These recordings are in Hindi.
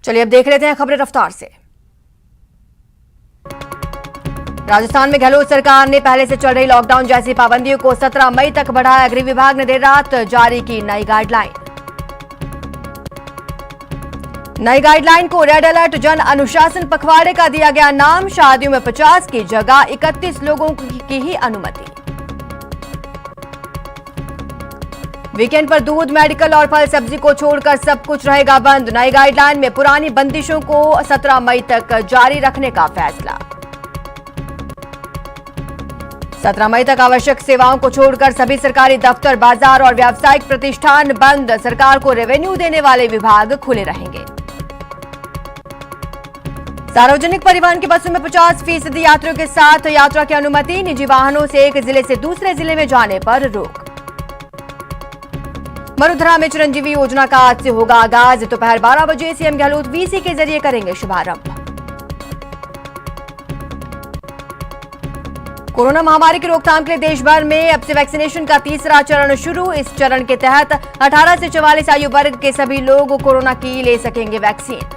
चलिए अब देख लेते हैं खबरें रफ्तार से। राजस्थान में गहलोत सरकार ने पहले से चल रही लॉकडाउन जैसी पाबंदियों को 17 मई तक बढ़ाया। गृह विभाग ने देर रात जारी की नई गाइडलाइन। नई गाइडलाइन को रेड अलर्ट जन अनुशासन पखवाड़े का दिया गया नाम। शादियों में 50 की जगह 31 लोगों की ही अनुमति। वीकेंड पर दूध, मेडिकल और फल सब्जी को छोड़कर सब कुछ रहेगा बंद। नई गाइडलाइन में पुरानी बंदिशों को 17 मई तक जारी रखने का फैसला। 17 मई तक आवश्यक सेवाओं को छोड़कर सभी सरकारी दफ्तर, बाजार और व्यावसायिक प्रतिष्ठान बंद। सरकार को रेवेन्यू देने वाले विभाग खुले रहेंगे। सार्वजनिक परिवहन की बसों में 50% यात्रियों के साथ यात्रा की अनुमति। निजी वाहनों से एक जिले से दूसरे जिले में जाने पर रोक। वडोदरा में चिरंजीवी योजना का आज से होगा आगाज। दोपहर 12 बजे सीएम गहलोत वीसी के जरिए करेंगे शुभारंभ। कोरोना महामारी की रोकथाम के लिए देश भर में अब से वैक्सीनेशन का तीसरा चरण शुरू। इस चरण के तहत 18 से 44 आयु वर्ग के सभी लोग कोरोना की ले सकेंगे वैक्सीन।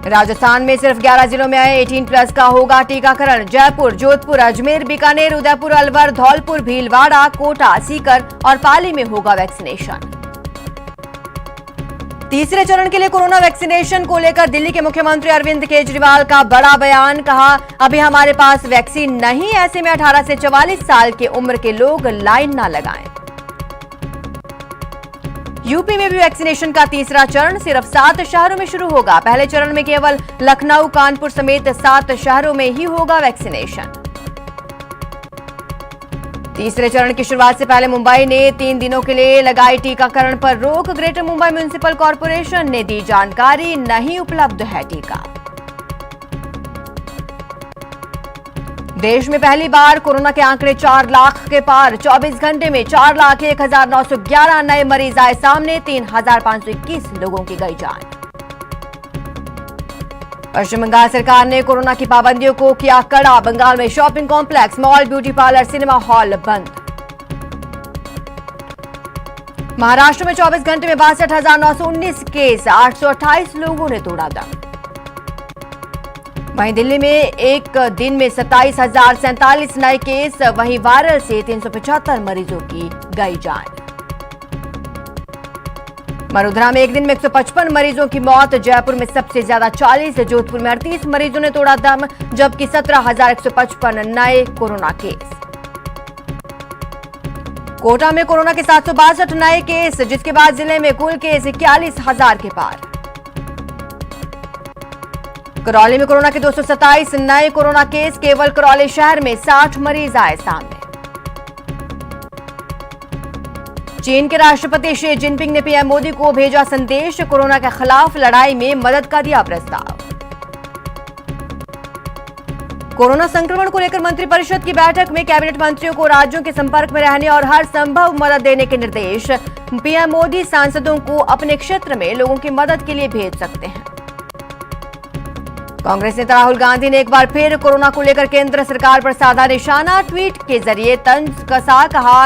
राजस्थान में सिर्फ 11 जिलों में 18+ का होगा टीकाकरण। जयपुर, जोधपुर, अजमेर, बीकानेर, उदयपुर, अलवर, धौलपुर, भीलवाड़ा, कोटा, सीकर और पाली में होगा वैक्सीनेशन। तीसरे चरण के लिए कोरोना वैक्सीनेशन को लेकर दिल्ली के मुख्यमंत्री अरविंद केजरीवाल का बड़ा बयान। कहा, अभी हमारे पास वैक्सीन नहीं, ऐसे में 18 से 44 साल की उम्र के लोग लाइन ना लगाएं। यूपी में भी वैक्सीनेशन का तीसरा चरण सिर्फ 7 शहरों में शुरू होगा। पहले चरण में केवल लखनऊ, कानपुर समेत 7 शहरों में ही होगा वैक्सीनेशन। तीसरे चरण की शुरुआत से पहले मुंबई ने 3 दिनों के लिए लगाई टीकाकरण पर रोक। ग्रेटर मुंबई म्युनिसिपल कॉर्पोरेशन ने दी जानकारी, नहीं उपलब्ध है टीका। देश में पहली बार कोरोना के आंकड़े 4 लाख के पार। 24 घंटे में 4,01,911 नए मरीज आए सामने। 3,521 लोगों की गई जान। पश्चिम बंगाल सरकार ने कोरोना की पाबंदियों को किया कड़ा। बंगाल में shopping complex, mall, beauty parlour, cinema hall बंद। महाराष्ट्र में 24 घंटे में 62,919 केस, 828 लोगों ने तोड़ा दम। वहीं दिल्ली में एक दिन में 27,047 नए केस। वहीं वायरल से 375 मरीजों की गई जान। वडोदरा में एक दिन में 155 मरीजों की मौत। जयपुर में सबसे ज्यादा 40, जोधपुर में 38 मरीजों ने तोड़ा दम, जबकि 17,155 नए कोरोना केस। कोटा में कोरोना के 762 नए केस, जिसके बाद जिले में कुल केस 41,000 के पार। करौली में कोरोना के 227 नए कोरोना केस। केवल करौली शहर में 60 मरीज आए सामने। चीन के राष्ट्रपति शी जिनपिंग ने पीएम मोदी को भेजा संदेश। कोरोना के खिलाफ लड़ाई में मदद का दिया प्रस्ताव। कोरोना संक्रमण को लेकर मंत्रिपरिषद की बैठक में कैबिनेट मंत्रियों को राज्यों के संपर्क में रहने और हर संभव मदद देने के निर्देश। पीएम मोदी सांसदों को अपने क्षेत्र में लोगों की मदद के लिए भेज सकते हैं। कांग्रेस नेता राहुल गांधी ने एक बार फिर कोरोना को लेकर केंद्र सरकार पर साधा निशाना। ट्वीट के जरिए तंज कसा। कहा,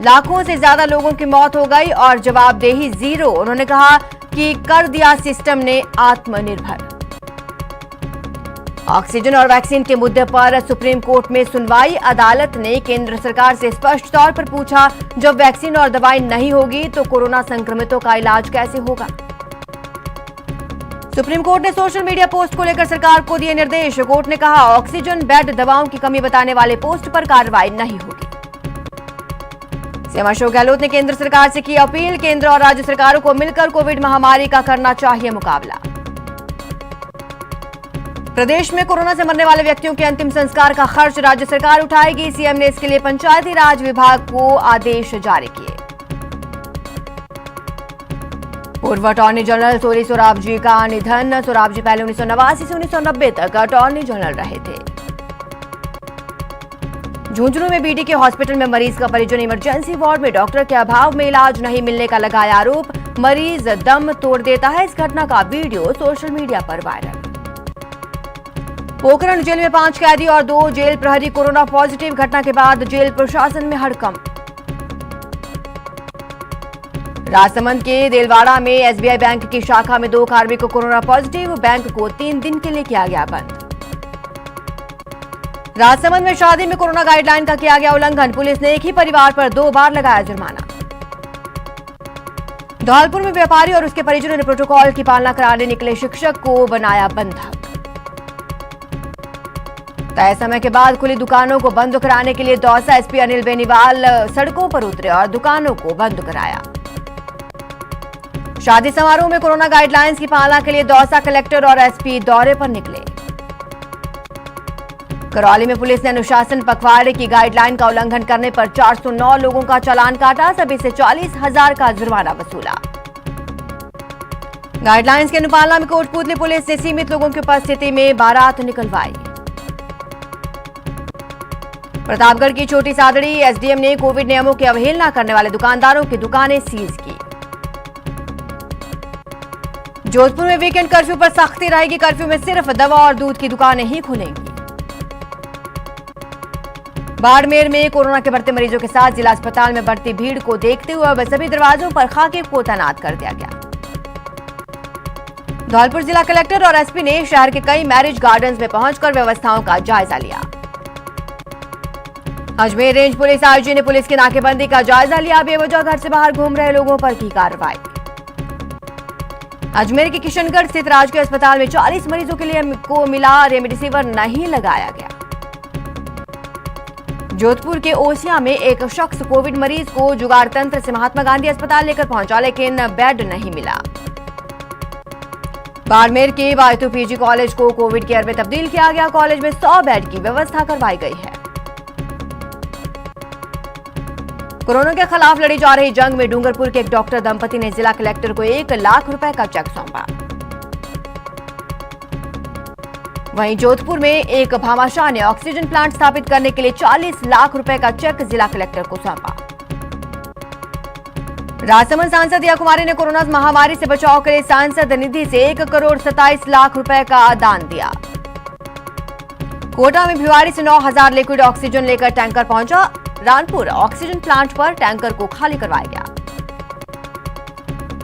लाखों से ज्यादा लोगों की मौत हो गई और जवाबदेही जीरो। उन्होंने कहा कि कर दिया सिस्टम ने आत्मनिर्भर। ऑक्सीजन और वैक्सीन के मुद्दे पर सुप्रीम कोर्ट में सुनवाई। अदालत ने केंद्र सरकार से स्पष्ट तौर पर पूछा, जब वैक्सीन और दवाई नहीं होगी तो कोरोना संक्रमितों का इलाज कैसे होगा। सुप्रीम कोर्ट ने सोशल मीडिया पोस्ट को लेकर सरकार को दिए निर्देश। कोर्ट ने कहा, ऑक्सीजन, बेड, दवाओं की कमी बताने वाले पोस्ट पर कार्रवाई नहीं होगी। सीएम अशोक गहलोत ने केंद्र सरकार से की अपील। केंद्र और राज्य सरकारों को मिलकर कोविड महामारी का करना चाहिए मुकाबला। प्रदेश में कोरोना से मरने वाले व्यक्तियों के अंतिम संस्कार का खर्च राज्य सरकार उठाएगी। सीएम ने इसके लिए पंचायती राज विभाग को आदेश जारी किए। पूर्व अटॉर्नी जनरल सोली सोराबजी का निधन। सोराबजी पहले 1989 से 1990 तक अटॉर्नी जनरल रहे थे। झुंझुनू में बीडीके हॉस्पिटल में मरीज का परिजन इमरजेंसी वार्ड में डॉक्टर के अभाव में इलाज नहीं मिलने का लगाया आरोप। मरीज दम तोड़ देता है। इस घटना का वीडियो सोशल मीडिया पर वायरल। पोखरण जेल में 5 कैदी और 2 जेल प्रहरी कोरोना पॉजिटिव। घटना के बाद जेल प्रशासन में हड़कंप। राजसमंद के देलवाड़ा में एसबीआई बैंक की शाखा में 2 कार्मिक को कोरोना पॉजिटिव, बैंक को 3 दिन के लिए किया गया बंद। राजसमंद में शादी में कोरोना गाइडलाइन का किया गया उल्लंघन, पुलिस ने एक ही परिवार पर 2 बार लगाया जुर्माना। धौलपुर में व्यापारी और उसके परिजनों ने प्रोटोकॉल की पालना कराने निकले शिक्षक को बनाया बंधक। तय समय के बाद खुली दुकानों को बंद कराने के लिए दौसा एसपी अनिल बेनीवाल सड़कों पर उतरे और दुकानों को बंद कराया। शादी समारोह में कोरोना गाइडलाइंस की पालना के लिए दौसा कलेक्टर और एसपी दौरे पर निकले। करौली में पुलिस ने अनुशासन पखवाड़े की गाइडलाइन का उल्लंघन करने पर 409 लोगों का चालान काटा, सभी से 40,000 का जुर्माना वसूला। गाइडलाइंस की अनुपालना में कोटपूतली पुलिस ने सीमित लोगों की उपस्थिति में बारात निकलवाई। प्रतापगढ़ की छोटी सादड़ी एसडीएम ने कोविड नियमों की अवहेलना करने वाले दुकानदारों की दुकानें सीज की। जोधपुर में वीकेंड कर्फ्यू पर सख्ती रहेगी, कर्फ्यू में सिर्फ दवा और दूध की दुकानें ही खुलेंगी। बाड़मेर में कोरोना के बढ़ते मरीजों के साथ जिला अस्पताल में बढ़ती भीड़ को देखते हुए अब सभी दरवाजों पर खाके को तैनात कर दिया गया। धौलपुर जिला कलेक्टर और एसपी ने शहर के कई मैरिज गार्डन्स में पहुंचकर व्यवस्थाओं का जायजा लिया। अजमेर रेंज पुलिस आईजी ने पुलिस की नाकेबंदी का जायजा लिया, बेवजह घर से बाहर घूम रहे लोगों पर की कार्रवाई। अजमेर के किशनगढ़ स्थित राजकीय अस्पताल में 40 मरीजों के लिए को मिला रेमडेसिविर नहीं लगाया गया। जोधपुर के ओसिया में एक शख्स कोविड मरीज को जुगाड़ तंत्र से महात्मा गांधी अस्पताल लेकर पहुंचा, लेकिन बेड नहीं मिला। बाड़मेर के बायतू पीजी कॉलेज को कोविड केयर में तब्दील किया गया, कॉलेज में 100 बेड की व्यवस्था करवाई गई है। कोरोना के खिलाफ लड़ी जा रही जंग में डूंगरपुर के एक डॉक्टर दंपति ने जिला कलेक्टर को 1 लाख रुपए का चेक सौंपा। वहीं जोधपुर में एक भामाशाह ने ऑक्सीजन प्लांट स्थापित करने के लिए 40 लाख रुपए का चेक जिला कलेक्टर को सौंपा। राजसमंद सांसद दिया कुमारी ने कोरोना महामारी से बचाव के लिए सांसद निधि से 1,27 लाख रुपए का दान दिया। कोटा में भिवाड़ी से 9,000 लिक्विड ऑक्सीजन लेकर टैंकर पहुंचा। रानपुर ऑक्सीजन प्लांट पर टैंकर को खाली करवाया गया।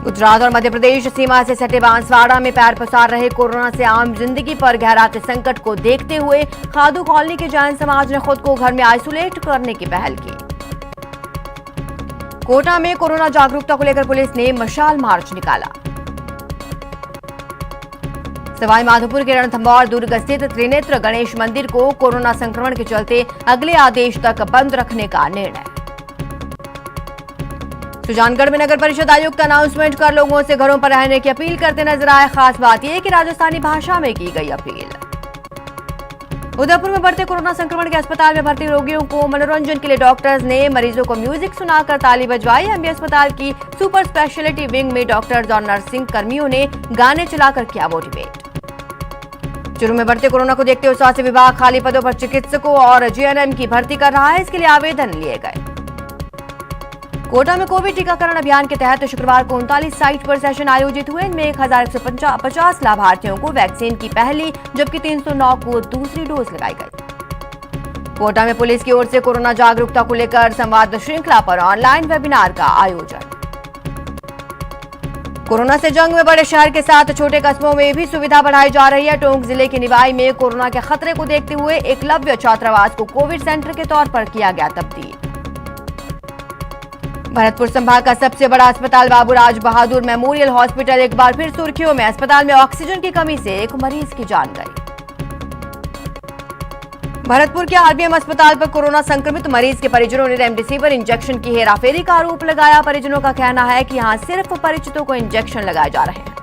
गुजरात और मध्य प्रदेश सीमा से सटे बांसवाड़ा में पैर पसार रहे कोरोना से आम जिंदगी पर गहराते संकट को देखते हुए खादू कॉलोनी के जैन समाज ने खुद को घर में आइसोलेट करने की पहल की। कोटा में कोरोना जागरूकता को लेकर पुलिस ने मशाल मार्च निकाला। सवाई माधोपुर के रणथंभौर दुर्ग स्थित त्रिनेत्र गणेश मंदिर को कोरोना संक्रमण के चलते अगले आदेश तक बंद रखने का निर्णय। सुजानगढ़ में नगर परिषद आयुक्त अनाउंसमेंट कर लोगों से घरों पर रहने की अपील करते नजर आए। खास बात यह कि राजस्थानी भाषा में की गई अपील। उदयपुर में बढ़ते कोरोना संक्रमण के अस्पताल में भर्ती रोगियों को मनोरंजन के लिए डॉक्टर्स ने मरीजों को म्यूजिक सुनाकर ताली बजवाई। एमबी अस्पताल की सुपर स्पेशलिटी विंग में डॉक्टर्स और नर्सिंग कर्मियों ने गाने चलाकर किया मोटिवेट। चुरू में बढ़ते कोरोना को देखते हुए स्वास्थ्य विभाग खाली पदों पर चिकित्सकों और जीएनएम की भर्ती कर रहा है, इसके लिए आवेदन लिए गए। कोटा में कोविड टीकाकरण अभियान के तहत शुक्रवार को 39 साइट पर सेशन आयोजित हुए। इनमें 1,150 लाभार्थियों को वैक्सीन की पहली जबकि 309 को दूसरी डोज लगाई गई। कोटा में पुलिस की ओर से कोरोना जागरूकता को लेकर संवाद श्रृंखला पर ऑनलाइन वेबिनार का आयोजन। कोरोना से जंग में बड़े शहर के साथ छोटे कस्बों में भी सुविधा बढ़ाई जा रही है। टोंक जिले के निवाई में कोरोना के खतरे को देखते हुए एकलव्य छात्रावास को कोविड सेंटर के तौर पर किया गया तब्दील। भरतपुर संभाग का सबसे बड़ा अस्पताल बाबू राज बहादुर मेमोरियल हॉस्पिटल एक बार फिर सुर्खियों में। अस्पताल में ऑक्सीजन की कमी से एक मरीज की जान गई। भरतपुर के आरबीएम अस्पताल पर कोरोना संक्रमित मरीज के परिजनों ने रेमडेसिविर इंजेक्शन की हेराफेरी का आरोप लगाया। परिजनों का कहना है कि यहां सिर्फ परिचितों को इंजेक्शन लगाए जा रहे हैं।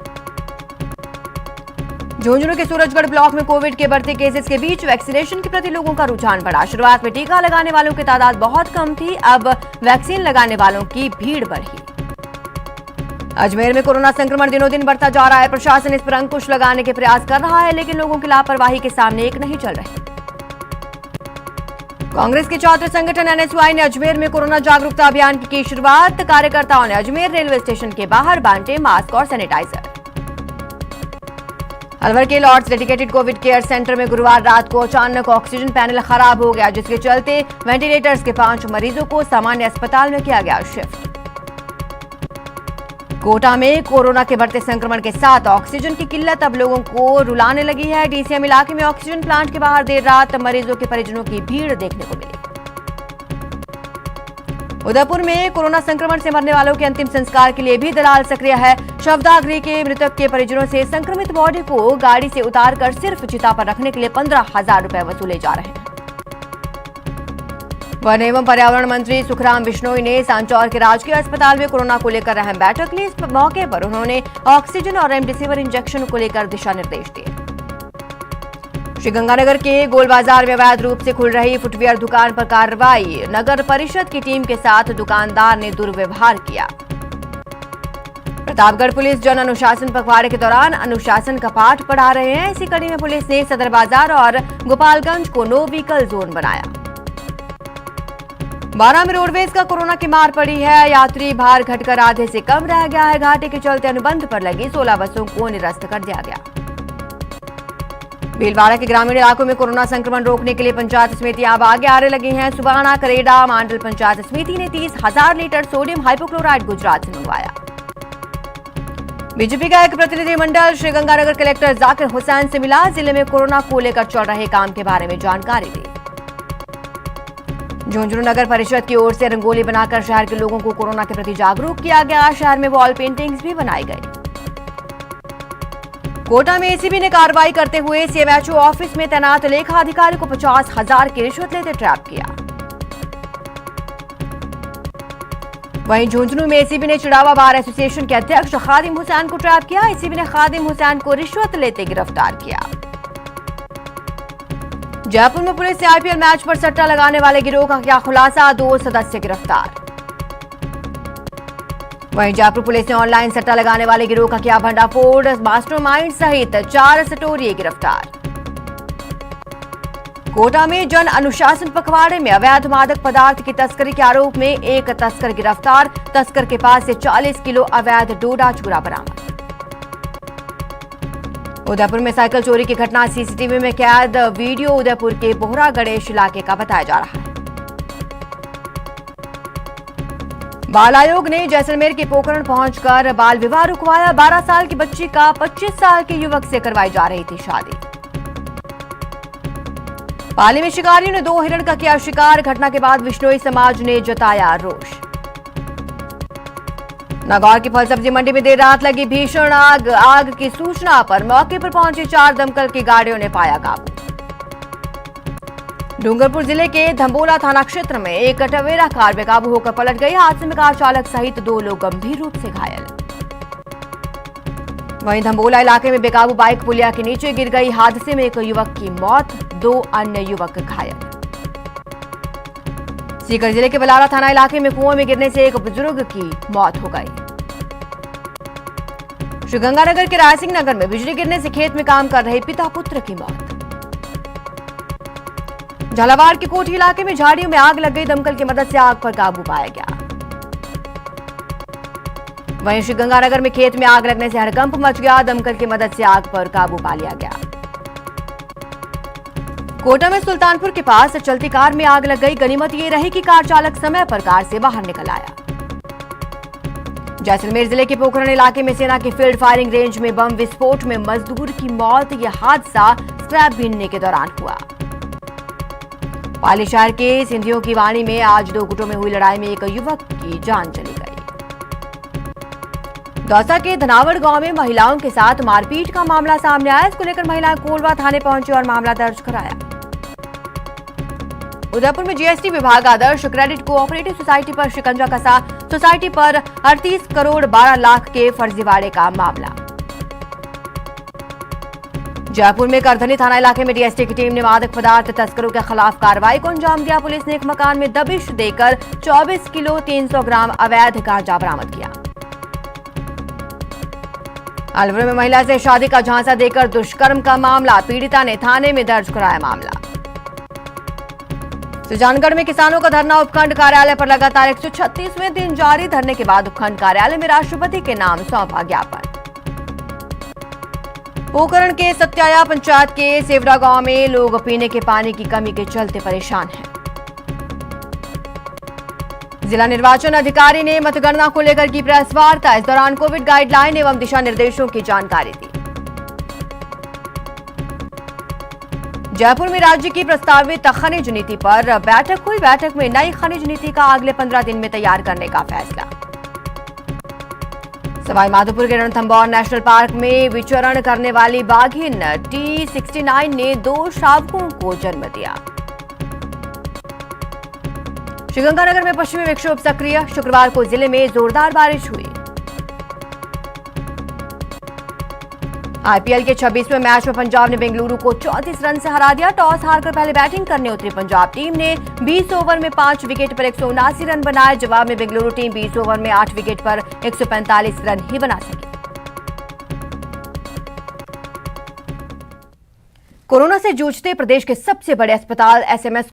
झुंझुनू के सूरजगढ़ ब्लॉक में कोविड के बढ़ते केसेस के बीच वैक्सीनेशन के प्रति लोगों का रुझान बढ़ा। शुरुआत में टीका लगाने वालों की तादाद बहुत कम थी, अब वैक्सीन लगाने वालों की भीड़ बढ़ी। अजमेर में कोरोना संक्रमण दिनों दिन बढ़ता जा रहा है। प्रशासन इस पर अंकुश लगाने के प्रयास कर रहा है, लेकिन लोगों की लापरवाही के सामने एक नहीं चल रही। कांग्रेस के छात्र संगठन एनएसयूआई ने अजमेर में कोरोना जागरूकता अभियान की शुरुआत। कार्यकर्ताओं ने अजमेर रेलवे स्टेशन के बाहर बांटे मास्क और सैनिटाइजर। अलवर के Lords dedicated COVID care centre में गुरुवार रात को अचानक ऑक्सीजन पैनल खराब हो गया, जिसके चलते वेंटिलेटर्स के 5 मरीजों को सामान्य अस्पताल में किया गया शिफ्ट। कोटा में कोरोना के बढ़ते संक्रमण के साथ ऑक्सीजन की किल्लत अब लोगों को रुलाने लगी है। डीसीएम इलाके में ऑक्सीजन प्लांट के बाहर देर रात मरीजों के परिजनों की भीड़ देखने को मिली। उदयपुर में कोरोना संक्रमण से मरने वालों के अंतिम संस्कार के लिए भी दलाल सक्रिय है। शवदाह गृह के मृतक के परिजनों से संक्रमित बॉडी को गाड़ी से उतारकर सिर्फ चिता पर रखने के लिए 15,000 रुपए वसूले जा रहे हैं। वन एवं पर्यावरण मंत्री सुखराम बिश्नोई ने सांचौर के राजकीय अस्पताल में कोरोना को लेकर अहम बैठक ली। इस मौके पर उन्होंने ऑक्सीजन और रेमडेसिविर इंजेक्शन को लेकर दिशा निर्देश दिए। श्रीगंगानगर के गोल बाजार में अवैध रूप से खुल रही फुटवियर दुकान पर कार्रवाई। नगर परिषद की टीम के साथ दुकानदार ने दुर्व्यवहार किया। प्रतापगढ़ पुलिस जन अनुशासन पखवाड़े के दौरान अनुशासन का पाठ पढ़ा रहे हैं। इसी कड़ी में पुलिस ने सदर बाजार और गोपालगंज को नो व्हीकल जोन बनाया। बारां में रोडवेज का कोरोना की मार पड़ी है। यात्री भार घटकर आधे से कम रह गया है। घाटे के चलते अनुबंध पर लगी 16 बसों को निरस्त कर दिया गया। भीलवाड़ा के ग्रामीण इलाकों में कोरोना संक्रमण रोकने के लिए पंचायत समितियां अब आगे आने लगी हैं। सुबाना करेड़ा मांडल पंचायत समिति ने 30,000 लीटर सोडियम हाइपोक्लोराइड गुजरात से मंगवाया। बीजेपी का एक प्रतिनिधिमंडल श्रीगंगानगर कलेक्टर जाकिर हुसैन से मिला। जिले में कोरोना को लेकर चल रहे काम के बारे में जानकारी दी। झुंझुनू नगर परिषद की ओर से रंगोली बनाकर शहर के लोगों को कोरोना के प्रति जागरूक किया गया। शहर में वॉल पेंटिंग्स भी बनाई गई। कोटा में एसीबी ने कार्रवाई करते हुए सीएमएचओ ऑफिस में तैनात लेखा अधिकारी को 50,000 की रिश्वत लेते ट्रैप किया। वहीं झुंझुनू में एसीबी ने चिड़ावा बार एसोसिएशन के अध्यक्ष खादिम हुसैन को ट्रैप किया। एसीबी ने खादिम हुसैन को रिश्वत लेते गिरफ्तार किया। जयपुर में पुलिस ने आईपीएल मैच पर सट्टा लगाने वाले गिरोह का किया खुलासा। 2 सदस्य गिरफ्तार। वहीं जयपुर पुलिस ने ऑनलाइन सट्टा लगाने वाले गिरोह का किया भंडाफोड़। मास्टरमाइंड सहित 4 सटोरिये गिरफ्तार। कोटा में जन अनुशासन पखवाड़े में अवैध मादक पदार्थ की तस्करी के आरोप में एक तस्कर गिरफ्तार। तस्कर के पास से 40 किलो अवैध डोडा चूरा बरामद। उदयपुर में साइकिल चोरी की घटना सीसीटीवी में कैद। वीडियो उदयपुर के बोहरा गणेश इलाके का बताया जा रहा है। बाल आयोग ने जैसलमेर के पोखरण पहुंचकर बाल विवाह रुकवाया। 12 साल की बच्ची का 25 साल के युवक से करवाई जा रही थी शादी। पाली में शिकारियों ने 2 हिरण का किया शिकार। घटना के बाद विश्नोई समाज ने जताया रोष। नागौर की फल सब्जी मंडी में देर रात लगी भीषण आग। आग की सूचना पर मौके पर पहुंची 4 दमकल की गाड़ियों ने पाया काबू। डूंगरपुर जिले के धंबोला थाना क्षेत्र में एक टवेरा कार बेकाबू होकर पलट गई। हादसे में कार चालक सहित 2 लोग गंभीर रूप से घायल। वहीं धंबोला इलाके में बेकाबू बाइक पुलिया के नीचे गिर गई। हादसे में एक युवक की मौत, 2 अन्य युवक घायल। सीकर जिले के बलारा थाना इलाके में कुएं में गिरने से एक बुजुर्ग की मौत हो गई। श्रीगंगानगर के रायसिंह नगर में बिजली गिरने से खेत में काम कर रहे पिता पुत्र की मौत। झालावाड़ के कोठी इलाके में झाड़ियों में आग लग गई। दमकल की मदद से आग पर काबू पाया गया। वहीं श्रीगंगानगर में खेत में आग लगने से हड़कंप मच गया। दमकल की मदद से आग पर काबू पा लिया गया। कोटा में सुल्तानपुर के पास चलती कार में आग लग गई। गनीमत ये रही कि कार चालक समय पर कार से बाहर निकल आया। जैसलमेर जिले के पोखरण इलाके में सेना की फील्ड फायरिंग रेंज में बम विस्फोट में मजदूर की मौत। यह हादसा स्क्रैप बीनने के दौरान हुआ। पाली शहर के सिंधियों की वाणी में आज 2 गुटों में हुई लड़ाई में एक युवक की जान चली गई। दौसा के धनावड़ गांव में महिलाओं के साथ मारपीट का मामला सामने आया। इसको लेकर महिलाएं कोलवा थाने पहुंची और मामला दर्ज कराया। उदयपुर में जीएसटी विभाग आदर्श क्रेडिट कोऑपरेटिव सोसाइटी पर शिकंजा कसा। सोसाइटी पर 38 करोड़ 12 लाख के फर्जीवाड़े का मामला। जयपुर में करधनी थाना इलाके में डीएसटी की टीम ने मादक पदार्थ तस्करों के खिलाफ कार्रवाई को अंजाम दिया। पुलिस ने एक मकान में दबिश देकर 24 किलो 300 ग्राम अवैध गांजा बरामद किया। अलवर में महिला से शादी का झांसा देकर दुष्कर्म का मामला। पीड़िता ने थाने में दर्ज कराया मामला। सुजानगढ़ में किसानों का धरना उपखंड कार्यालय पर लगातार 136वें दिन जारी। धरने के बाद उपखंड कार्यालय में राष्ट्रपति के नाम सौंपा ज्ञापन। पोखरण के सत्याया पंचायत के सेवरा गांव में लोग पीने के पानी की कमी के चलते परेशान हैं। जिला निर्वाचन अधिकारी ने मतगणना को लेकर की प्रेस वार्ता। इस दौरान कोविड गाइडलाइन एवं दिशा निर्देशों की जानकारी दी। जयपुर में राज्य की प्रस्तावित खनिज नीति पर बैठक हुई। बैठक में नई खनिज नीति का अगले 15 दिन में तैयार करने का फैसला। सवाईमाधोपुर के रणथंभौर नेशनल पार्क में विचरण करने वाली बाघिन T69 ने 2 शावकों को जन्म दिया। श्रीगंगानगर में पश्चिमी विक्षोभ सक्रिय। शुक्रवार को जिले में जोरदार बारिश हुई। आईपीएल के 26वें मैच में पंजाब ने बेंगलुरु को 34 रन से हरा दिया। टॉस हारकर पहले बैटिंग करने उतरी पंजाब टीम ने 20 ओवर में 5 विकेट पर 179 रन बनाए। जवाब में बेंगलुरु टीम 20 ओवर में 8 विकेट पर 145 रन ही बना सकी। कोरोना से जूझते प्रदेश के सबसे बड़े अस्पताल एसएमएस